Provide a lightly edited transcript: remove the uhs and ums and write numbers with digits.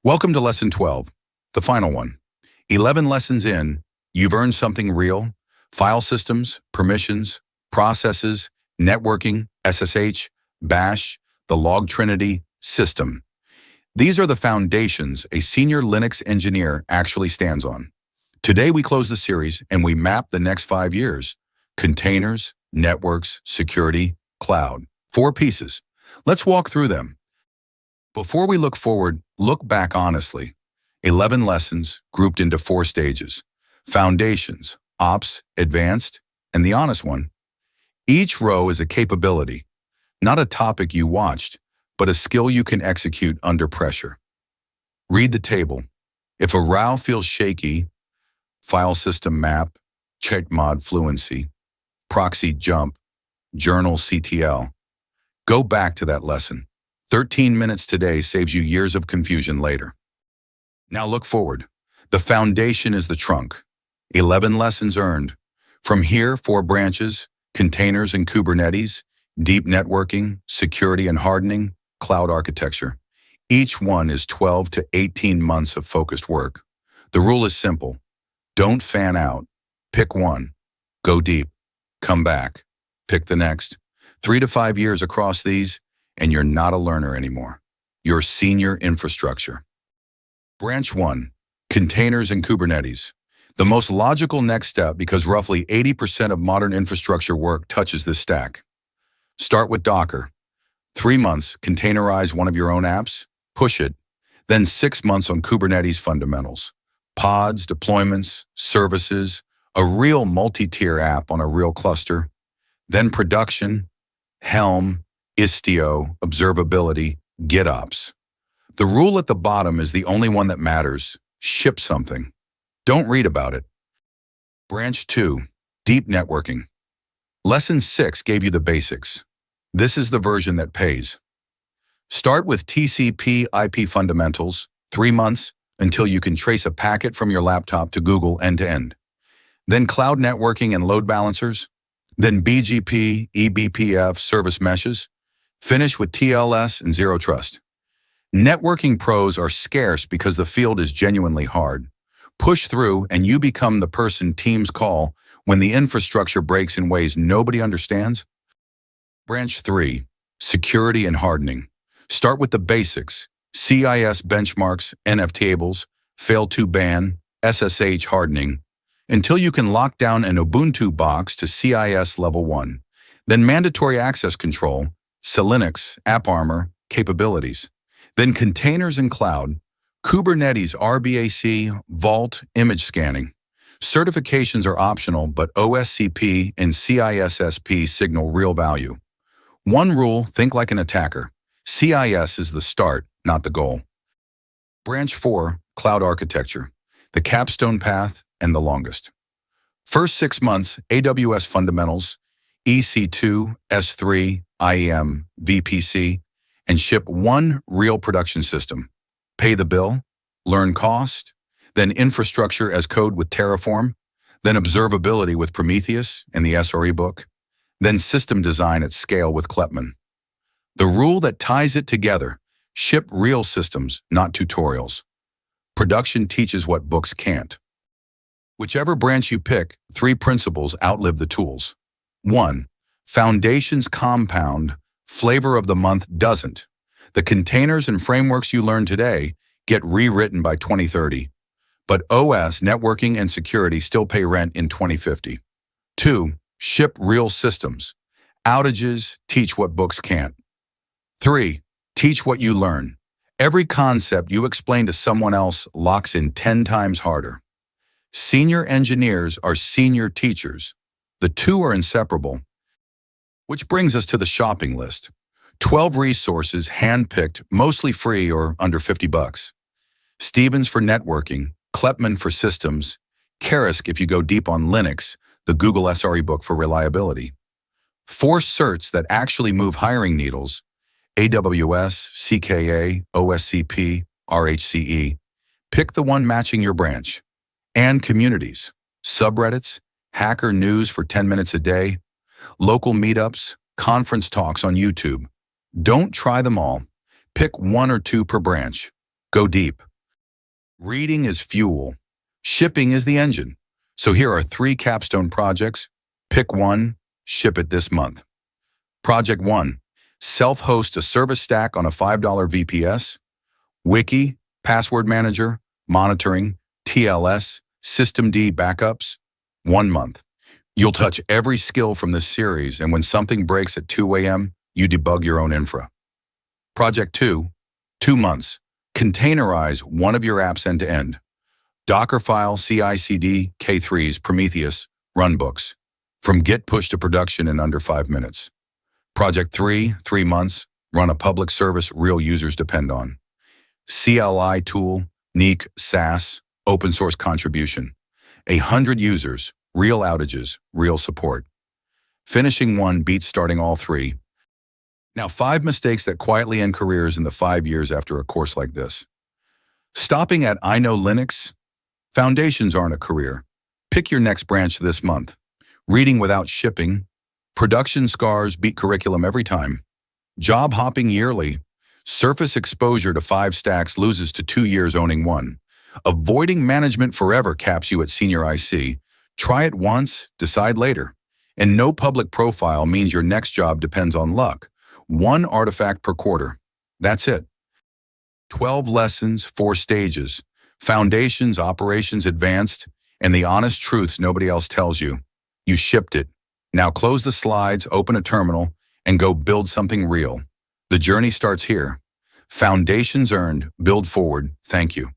Welcome to Lesson 12, the final one. 11 lessons in, you've earned something real: file systems, permissions, processes, networking, SSH, bash, the log trinity, system. These are the foundations a senior Linux engineer actually stands on. Today we close the series and we map the next 5 years: containers, networks, security, cloud. 4 pieces. Let's walk through them. Before we look forward, look back honestly. 11 lessons grouped into 4 stages: foundations, ops, advanced, and the honest one. Each row is a capability, not a topic you watched, but a skill you can execute under pressure. Read the table. If a row feels shaky, file system map, check mod fluency, proxy jump, journal CTL, go back to that lesson. 13 minutes today saves you years of confusion later. Now look forward. The foundation is the trunk. 11 lessons earned. From here, 4 branches: containers and Kubernetes, deep networking, security and hardening, cloud architecture. Each one is 12 to 18 months of focused work. The rule is simple. Don't fan out. Pick one. Go deep. Come back. Pick the next. 3 to 5 years across these, and you're not a learner anymore. You're senior infrastructure. Branch 1, containers and Kubernetes. The most logical next step, because roughly 80% of modern infrastructure work touches this stack. Start with Docker. 3 months, containerize one of your own apps, push it. Then 6 months on Kubernetes fundamentals: pods, deployments, services, a real multi-tier app on a real cluster. Then production, Helm, Istio, observability, GitOps. The rule at the bottom is the only one that matters: ship something. Don't read about it. Branch 2, deep networking. Lesson 6 gave you the basics. This is the version that pays. Start with TCP/IP fundamentals, 3 months, until you can trace a packet from your laptop to Google end-to-end. Then cloud networking and load balancers. Then BGP, eBPF, service meshes. Finish with TLS and zero trust. Networking pros are scarce because the field is genuinely hard. Push through and you become the person teams call when the infrastructure breaks in ways nobody understands. Branch 3, security and hardening. Start with the basics: CIS benchmarks, NF tables, fail2ban, SSH hardening, until you can lock down an Ubuntu box to CIS level 1. Then mandatory access control, Linux, AppArmor, capabilities. Then containers and cloud, Kubernetes RBAC, Vault, image scanning. Certifications are optional, but OSCP and CISSP signal real value. One rule: think like an attacker. CIS is the start, not the goal. Branch 4, cloud architecture. The capstone path and the longest. First 6 months, AWS fundamentals, EC2, S3, IAM, VPC, and ship 1 real production system. Pay the bill, learn cost, then infrastructure as code with Terraform, then observability with Prometheus and the SRE book, then system design at scale with Kleppmann. The rule that ties it together: ship real systems, not tutorials. Production teaches what books can't. Whichever branch you pick, 3 principles outlive the tools. 1. Foundations compound, flavor of the month doesn't. The containers and frameworks you learn today get rewritten by 2030. But OS, networking, and security still pay rent in 2050. 2. Ship real systems. Outages teach what books can't. 3. Teach what you learn. Every concept you explain to someone else locks in 10 times harder. Senior engineers are senior teachers. The 2 are inseparable. Which brings us to the shopping list. 12 resources, hand-picked, mostly free or under $50. Stevens for networking, Kleppmann for systems, Karisk if you go deep on Linux, the Google SRE book for reliability. 4 certs that actually move hiring needles: AWS, CKA, OSCP, RHCE. Pick the one matching your branch. And communities, subreddits, hacker news for 10 minutes a day, local meetups, conference talks on YouTube. Don't try them all. Pick 1 or 2 per branch. Go deep. Reading is fuel. Shipping is the engine. So here are 3 capstone projects. Pick one, ship it this month. Project 1. Self-host a service stack on a $5 VPS. Wiki, password manager, monitoring, TLS, systemd backups. 1 month. You'll touch every skill from this series, and when something breaks at 2 a.m., you debug your own infra. Project 2. 2 months. Containerize one of your apps end-to-end. Dockerfile, CI/CD, K3s, Prometheus, runbooks. From Git push to production in under 5 minutes. Project 3. 3 months. Run a public service real users depend on. CLI tool, Neek, SaaS, open source contribution. 100 users, real outages, real support. Finishing one beats starting all 3. Now, 5 mistakes that quietly end careers in the 5 years after a course like this. Stopping at I know Linux? Foundations aren't a career. Pick your next branch this month. Reading without shipping. Production scars beat curriculum every time. Job hopping yearly. Surface exposure to 5 stacks loses to 2 years owning one. Avoiding management forever caps you at senior IC. Try it once, decide later. And no public profile means your next job depends on luck. 1 artifact per quarter. That's it. 12 lessons, 4 stages. Foundations, operations, advanced, and the honest truths nobody else tells you. You shipped it. Now close the slides, open a terminal, and go build something real. The journey starts here. Foundations earned, build forward. Thank you.